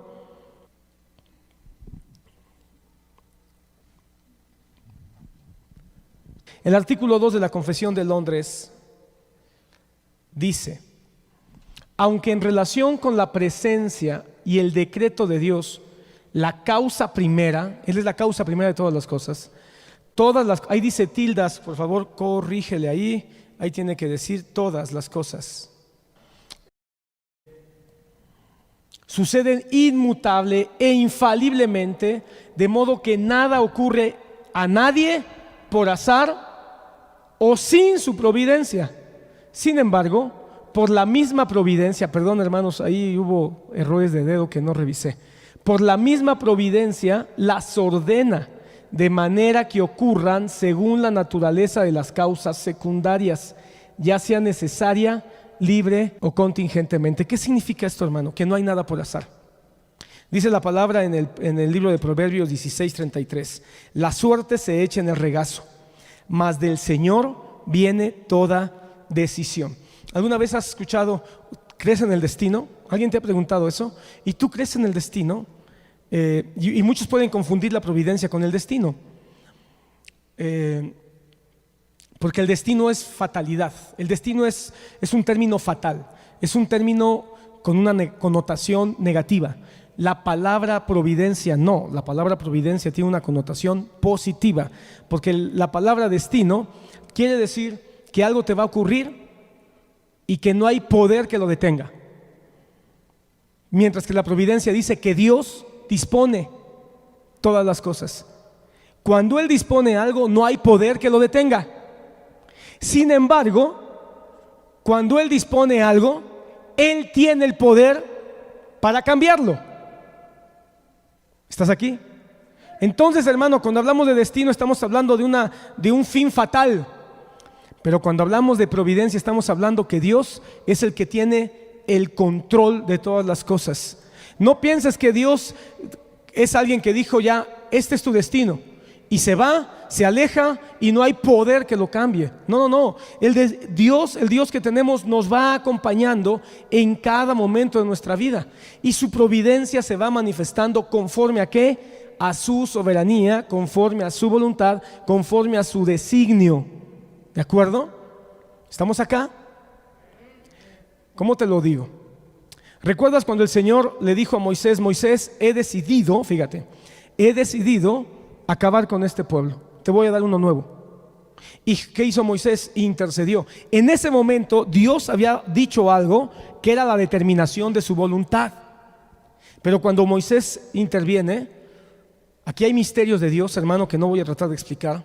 El artículo 2 de la Confesión de Londres dice: aunque en relación con la presencia y el decreto de Dios, la causa primera, Él es la causa primera de todas las cosas, ahí dice tildas, por favor, corrígele ahí tiene que decir todas las cosas. Suceden inmutable e infaliblemente, de modo que nada ocurre a nadie por azar o sin su providencia. Sin embargo, por la misma providencia, perdón hermanos, ahí hubo errores de dedo que no revisé, por la misma providencia las ordena de manera que ocurran según la naturaleza de las causas secundarias, ya sea necesaria, libre o contingentemente. ¿Qué significa esto, hermano? Que no hay nada por azar. Dice la palabra en el libro de Proverbios 16:33: la suerte se echa en el regazo, mas del Señor viene toda decisión. ¿Alguna vez has escuchado, crees en el destino? ¿Alguien te ha preguntado eso? ¿Y tú crees en el destino? Y muchos pueden confundir la providencia con el destino, porque el destino es fatalidad. El destino es un término fatal, es un término con una connotación negativa. La palabra providencia no, la palabra providencia tiene una connotación positiva, porque la palabra destino quiere decir que algo te va a ocurrir y que no hay poder que lo detenga, mientras que la providencia dice que Dios dispone todas las cosas. Cuando Él dispone algo, no hay poder que lo detenga. Sin embargo, cuando Él dispone algo, Él tiene el poder para cambiarlo. ¿Estás aquí? Entonces, hermano, cuando hablamos de destino estamos hablando de un fin fatal. Pero cuando hablamos de providencia estamos hablando que Dios es el que tiene el control de todas las cosas. No pienses que Dios es alguien que dijo ya, este es tu destino, y se va, se aleja y no hay poder que lo cambie. No, no, no. El Dios que tenemos nos va acompañando en cada momento de nuestra vida, y su providencia se va manifestando conforme a ¿qué? A su soberanía, conforme a su voluntad, conforme a su designio. ¿De acuerdo? ¿Estamos acá? ¿Cómo te lo digo? ¿Recuerdas cuando el Señor le dijo a Moisés: Moisés, he decidido acabar con este pueblo, te voy a dar uno nuevo? ¿Y qué hizo Moisés? Intercedió. En ese momento Dios había dicho algo que era la determinación de su voluntad. Pero cuando Moisés interviene, aquí hay misterios de Dios, hermano, que no voy a tratar de explicar.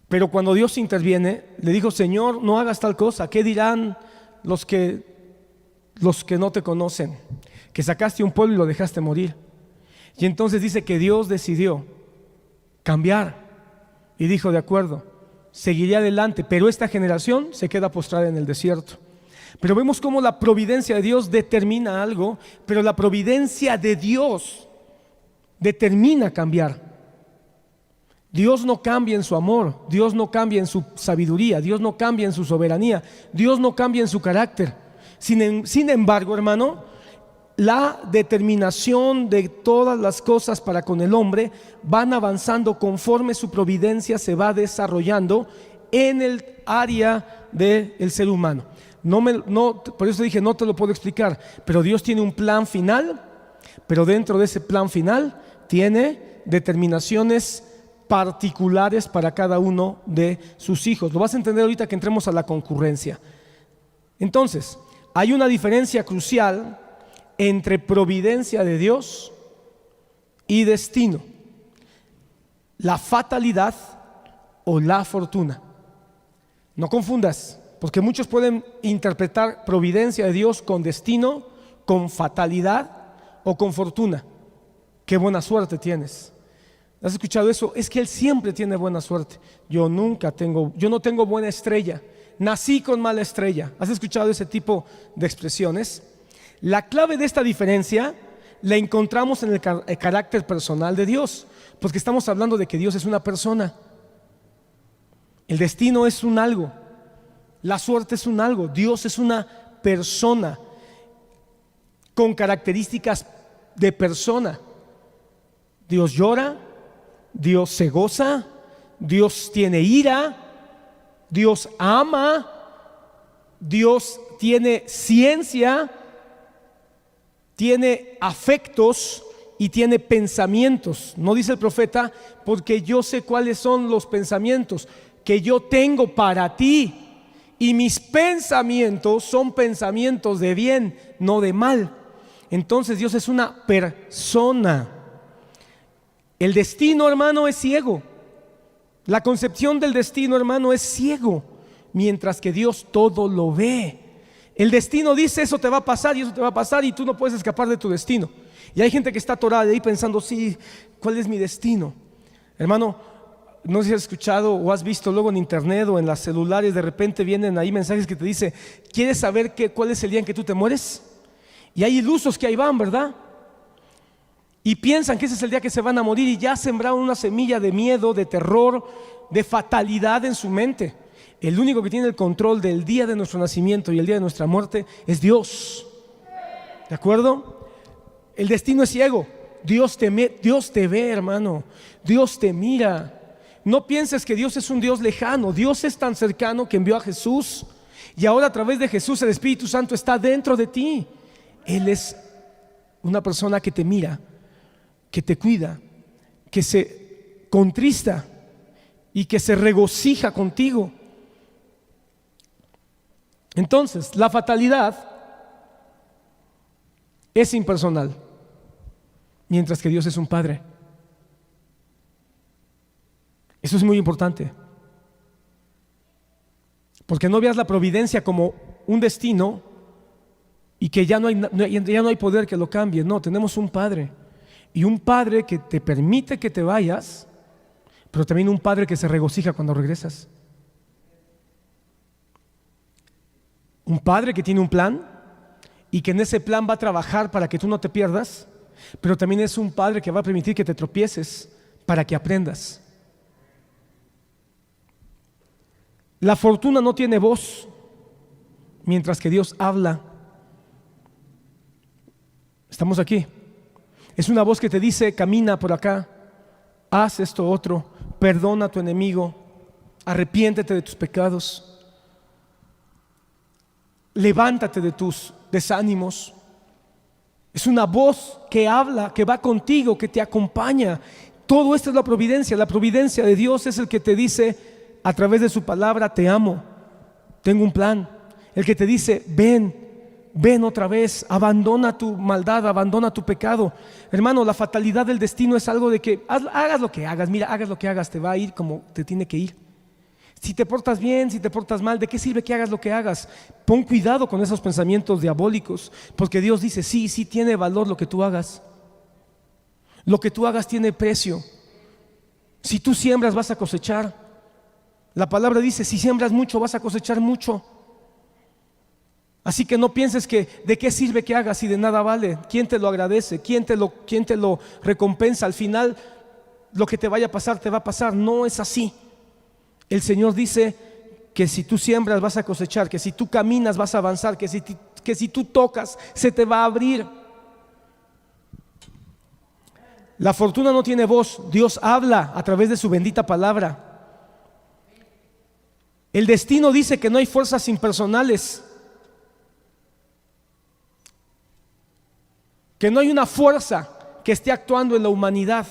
Pero cuando Dios interviene, le dijo: Señor, no hagas tal cosa. ¿Qué dirán los que no te conocen? Que sacaste un pueblo y lo dejaste morir. Y entonces dice que Dios decidió cambiar y dijo: de acuerdo, seguiré adelante, pero esta generación se queda postrada en el desierto. Pero vemos cómo la providencia de Dios determina algo, pero la providencia de Dios determina cambiar. Dios no cambia en su amor, Dios no cambia en su sabiduría, Dios no cambia en su soberanía, Dios no cambia en su carácter. Sin embargo, hermano, la determinación de todas las cosas para con el hombre van avanzando conforme su providencia se va desarrollando en el área del ser humano. Por eso dije, no te lo puedo explicar, pero Dios tiene un plan final, pero dentro de ese plan final tiene determinaciones particulares para cada uno de sus hijos. Lo vas a entender ahorita que entremos a la concurrencia. Entonces, hay una diferencia crucial entre providencia de Dios y destino: la fatalidad o la fortuna. No confundas, porque muchos pueden interpretar providencia de Dios con destino, con fatalidad o con fortuna. Qué buena suerte tienes. ¿Has escuchado eso? Es que Él siempre tiene buena suerte. Yo no tengo buena estrella, nací con mala estrella. ¿Has escuchado ese tipo de expresiones? La clave de esta diferencia la encontramos en el carácter personal de Dios, porque estamos hablando de que Dios es una persona. El destino es un algo, la suerte es un algo. Dios es una persona con características de persona. Dios llora, Dios se goza, Dios tiene ira, Dios ama, Dios tiene ciencia, tiene afectos y tiene pensamientos. No dice el profeta: porque yo sé cuáles son los pensamientos que yo tengo para ti, y mis pensamientos son pensamientos de bien, no de mal. Entonces Dios es una persona. El destino, hermano, es ciego. La concepción del destino, hermano, es ciego, mientras que Dios todo lo ve. El destino dice: eso te va a pasar y eso te va a pasar, y tú no puedes escapar de tu destino. Y hay gente que está atorada ahí pensando: sí, ¿cuál es mi destino? Hermano, no sé si has escuchado o has visto luego en internet o en las celulares, de repente vienen ahí mensajes que te dicen: ¿quieres saber cuál es el día en que tú te mueres? Y hay ilusos que ahí van, ¿verdad? Y piensan que ese es el día que se van a morir, y ya sembraron una semilla de miedo, de terror, de fatalidad en su mente. El único que tiene el control del día de nuestro nacimiento y el día de nuestra muerte es Dios. ¿De acuerdo? El destino es ciego. Dios te ve, hermano. Dios te mira. No pienses que Dios es un Dios lejano. Dios es tan cercano que envió a Jesús, y ahora a través de Jesús el Espíritu Santo está dentro de ti. Él es una persona que te mira, que te cuida, que se contrista y que se regocija contigo. Entonces, la fatalidad es impersonal, mientras que Dios es un Padre. Eso es muy importante, porque no veas la providencia como un destino y que ya no hay poder que lo cambie. No, tenemos un Padre, y un Padre que te permite que te vayas, pero también un Padre que se regocija cuando regresas. Un Padre que tiene un plan y que en ese plan va a trabajar para que tú no te pierdas, pero también es un Padre que va a permitir que te tropieces para que aprendas. La fortuna no tiene voz, mientras que Dios habla. Estamos aquí. Es una voz que te dice: camina por acá, haz esto otro, perdona a tu enemigo, arrepiéntete de tus pecados, levántate de tus desánimos. Es una voz que habla, que va contigo, que te acompaña. Todo esto es la providencia. La providencia de Dios es el que te dice a través de su palabra: te amo, tengo un plan. El que te dice: ven otra vez, abandona tu maldad, abandona tu pecado. Hermano, la fatalidad del destino es algo de que hagas lo que hagas, mira, hagas lo que hagas, te va a ir como te tiene que ir. Si te portas bien, si te portas mal, ¿de qué sirve que hagas lo que hagas? Pon cuidado con esos pensamientos diabólicos, porque Dios dice: sí tiene valor lo que tú hagas. Lo que tú hagas tiene precio. Si tú siembras, vas a cosechar. La palabra dice: si siembras mucho, vas a cosechar mucho. Así que no pienses que de qué sirve que hagas si de nada vale. ¿Quién te lo agradece? ¿Quién te lo recompensa? Al final lo que te vaya a pasar, te va a pasar. No es así. El Señor dice que si tú siembras, vas a cosechar, que si tú caminas, vas a avanzar, que si tú tocas, se te va a abrir. La fortuna no tiene voz. Dios habla a través de su bendita palabra. El destino dice que no hay fuerzas impersonales, que no hay una fuerza que esté actuando en la humanidad.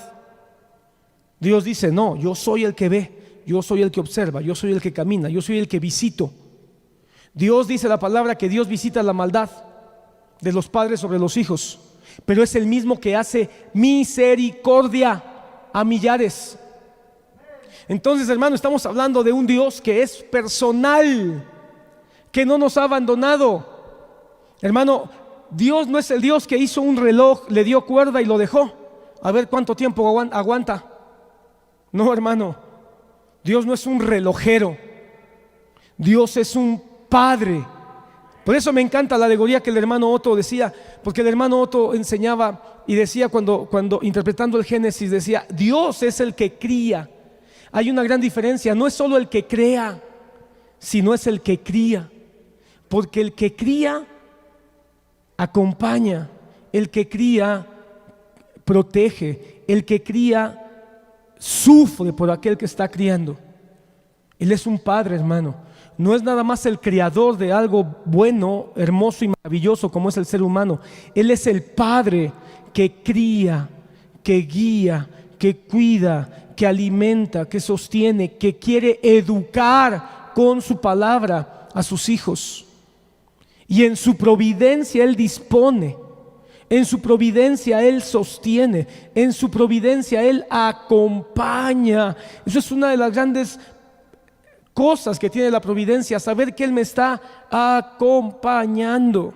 Dios dice: no, yo soy el que ve, yo soy el que observa, yo soy el que camina, yo soy el que visito. Dios dice la palabra que Dios visita la maldad de los padres sobre los hijos, pero es el mismo que hace misericordia a millares. Entonces, hermano, estamos hablando de un Dios que es personal, que no nos ha abandonado. Hermano, Dios no es el Dios que hizo un reloj, le dio cuerda y lo dejó a ver cuánto tiempo aguanta. No, hermano, Dios no es un relojero. Dios es un Padre. Por eso me encanta la alegoría que el hermano Otto decía, porque el hermano Otto enseñaba y decía cuando interpretando el Génesis, decía: Dios es el que cría. Hay una gran diferencia, no es solo el que crea, sino es el que cría. Porque el que cría acompaña, el que cría protege, el que cría sufre por aquel que está criando. Él es un Padre, hermano. No es nada más el creador de algo bueno, hermoso y maravilloso como es el ser humano. Él es el Padre que cría, que guía, que cuida, que alimenta, que sostiene, que quiere educar con su palabra a sus hijos. Y en su providencia Él dispone, en su providencia Él sostiene, en su providencia Él acompaña. Eso es una de las grandes cosas que tiene la providencia, saber que Él me está acompañando.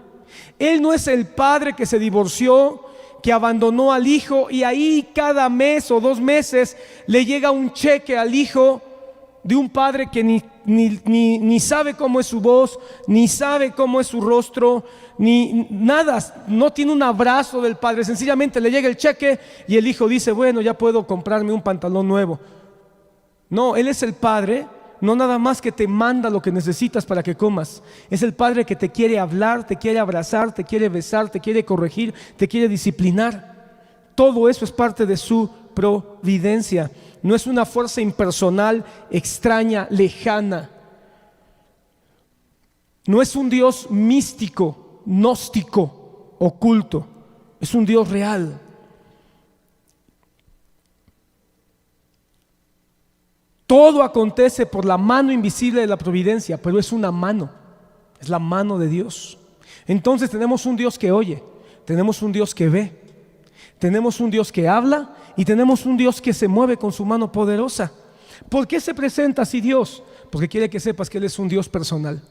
Él no es el padre que se divorció, que abandonó al hijo y ahí cada mes o 2 meses le llega un cheque al hijo de un padre que ni sabe cómo es su voz, ni sabe cómo es su rostro, ni nada, no tiene un abrazo del padre. Sencillamente le llega el cheque y el hijo dice: bueno, ya puedo comprarme un pantalón nuevo. No, Él es el Padre, no nada más que te manda lo que necesitas para que comas. Es el Padre que te quiere hablar, te quiere abrazar, te quiere besar, te quiere corregir, te quiere disciplinar. Todo eso es parte de su providencia. No es una fuerza impersonal, extraña, lejana. No es un Dios místico, gnóstico, oculto. Es un Dios real. Todo acontece por la mano invisible de la providencia, pero es una mano, es la mano de Dios. Entonces tenemos un Dios que oye, tenemos un Dios que ve, tenemos un Dios que habla y tenemos un Dios que se mueve con su mano poderosa. ¿Por qué se presenta así Dios? Porque quiere que sepas que Él es un Dios personal.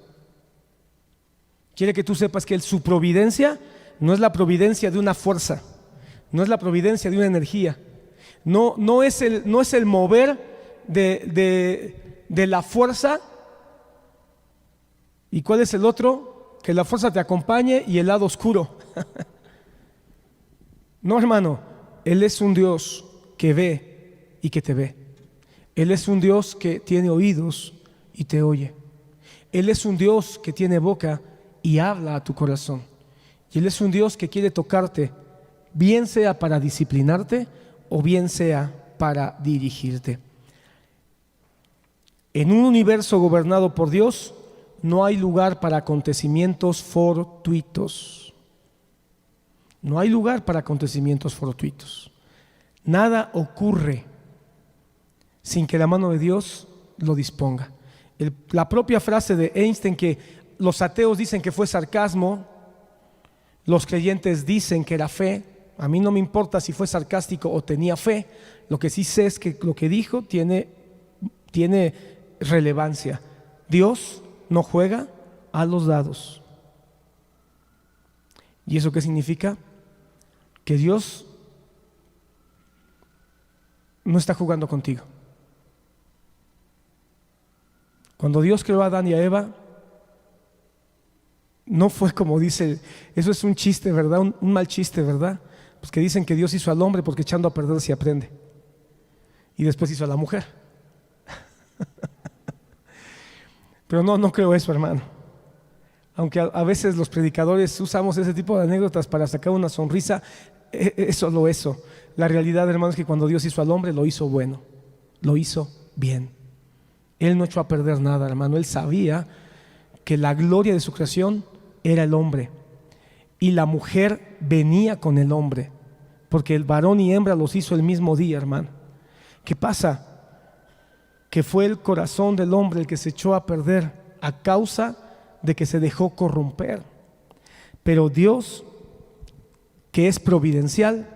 Quiere que tú sepas que su providencia no es la providencia de una fuerza, no es la providencia de una energía, no es el mover de la fuerza. ¿Y cuál es el otro? Que la fuerza te acompañe y el lado oscuro. No, hermano, Él es un Dios que ve y que te ve. Él es un Dios que tiene oídos y te oye. Él es un Dios que tiene boca y habla a tu corazón. Y Él es un Dios que quiere tocarte, bien sea para disciplinarte o bien sea para dirigirte. En un universo gobernado por Dios, no hay lugar para acontecimientos fortuitos. No hay lugar para acontecimientos fortuitos. Nada ocurre sin que la mano de Dios lo disponga. La propia frase de Einstein, que los ateos dicen que fue sarcasmo, los creyentes dicen que era fe. A mí no me importa si fue sarcástico o tenía fe. Lo que sí sé es que lo que dijo tiene relevancia. Dios no juega a los dados. ¿Y eso qué significa? Que Dios no está jugando contigo. Cuando Dios creó a Adán y a Eva, no fue como dice, eso es un chiste, ¿verdad? Un mal chiste, ¿verdad? Pues que dicen que Dios hizo al hombre porque echando a perder se aprende. Y después hizo a la mujer. Pero no creo eso, hermano. Aunque a veces los predicadores usamos ese tipo de anécdotas para sacar una sonrisa, es solo eso. La realidad, hermano, es que cuando Dios hizo al hombre, lo hizo bueno, lo hizo bien. Él no echó a perder nada, hermano. Él sabía que la gloria de su creación era el hombre y la mujer venía con el hombre, porque el varón y hembra los hizo el mismo día, hermano. ¿Qué pasa? Que fue el corazón del hombre el que se echó a perder a causa de que se dejó corromper. Pero Dios, que es providencial,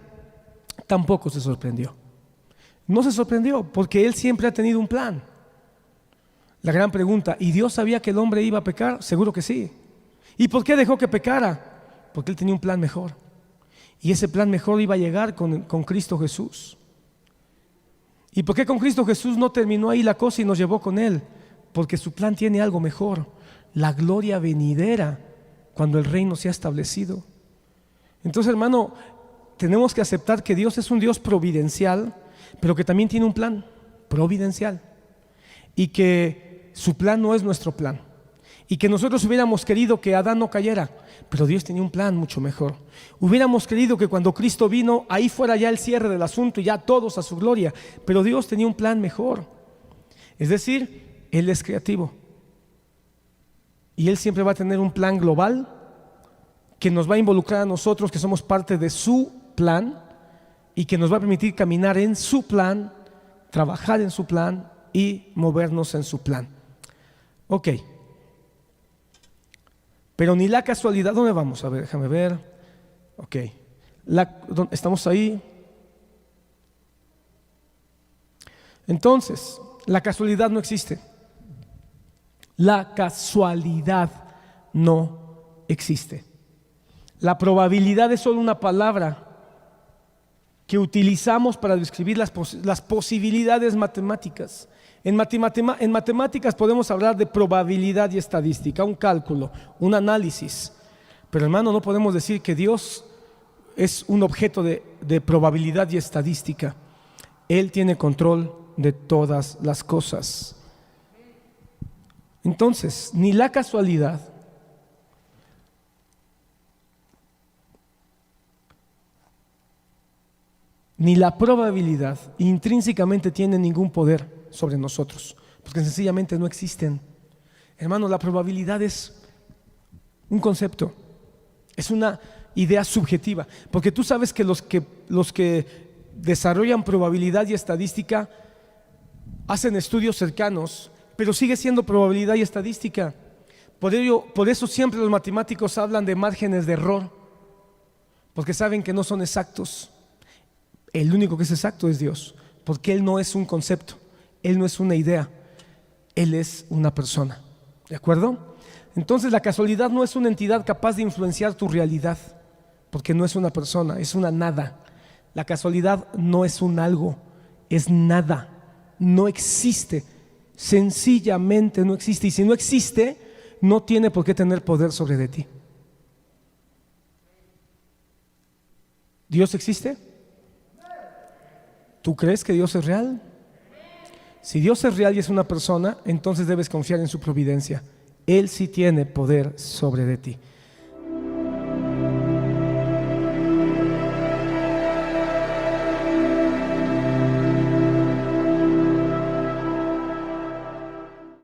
tampoco se sorprendió. No se sorprendió porque Él siempre ha tenido un plan. La gran pregunta, ¿y Dios sabía que el hombre iba a pecar? Seguro que sí. ¿Y por qué dejó que pecara? Porque Él tenía un plan mejor. Y ese plan mejor iba a llegar con Cristo Jesús. ¿Y por qué con Cristo Jesús no terminó ahí la cosa y nos llevó con Él? Porque su plan tiene algo mejor, la gloria venidera, cuando el reino se ha establecido. Entonces, hermano, tenemos que aceptar que Dios es un Dios providencial, pero que también tiene un plan providencial. Y que su plan no es nuestro plan. Y que nosotros hubiéramos querido que Adán no cayera, pero Dios tenía un plan mucho mejor. Hubiéramos querido que cuando Cristo vino, ahí fuera ya el cierre del asunto y ya todos a su gloria, pero Dios tenía un plan mejor. Es decir, Él es creativo y Él siempre va a tener un plan global que nos va a involucrar a nosotros, que somos parte de su plan, y que nos va a permitir caminar en su plan, trabajar en su plan y movernos en su plan. Ok. Pero ni la casualidad, ¿dónde vamos? A ver, déjame ver. Ok. ¿Estamos ahí? Entonces, la casualidad no existe. La casualidad no existe. La probabilidad es solo una palabra que utilizamos para describir las posibilidades matemáticas. En matemáticas podemos hablar de probabilidad y estadística, un cálculo, un análisis. Pero, hermano, no podemos decir que Dios es un objeto de probabilidad y estadística. Él tiene control de todas las cosas. Entonces, ni la casualidad ni la probabilidad intrínsecamente tienen ningún poder sobre nosotros, porque sencillamente no existen. Hermano, la probabilidad es un concepto, es una idea subjetiva, porque tú sabes que los que desarrollan probabilidad y estadística hacen estudios cercanos, pero sigue siendo probabilidad y estadística. Por eso siempre los matemáticos hablan de márgenes de error, porque saben que no son exactos. El único que es exacto es Dios, porque Él no es un concepto, Él no es una idea, Él es una persona. ¿De acuerdo? Entonces la casualidad no es una entidad capaz de influenciar tu realidad, porque no es una persona, es una nada. La casualidad no es un algo, es nada, no existe, sencillamente no existe. Y si no existe, no tiene por qué tener poder sobre de ti. ¿Dios existe? ¿Tú crees que Dios es real? Si Dios es real y es una persona, entonces debes confiar en su providencia. Él sí tiene poder sobre de ti.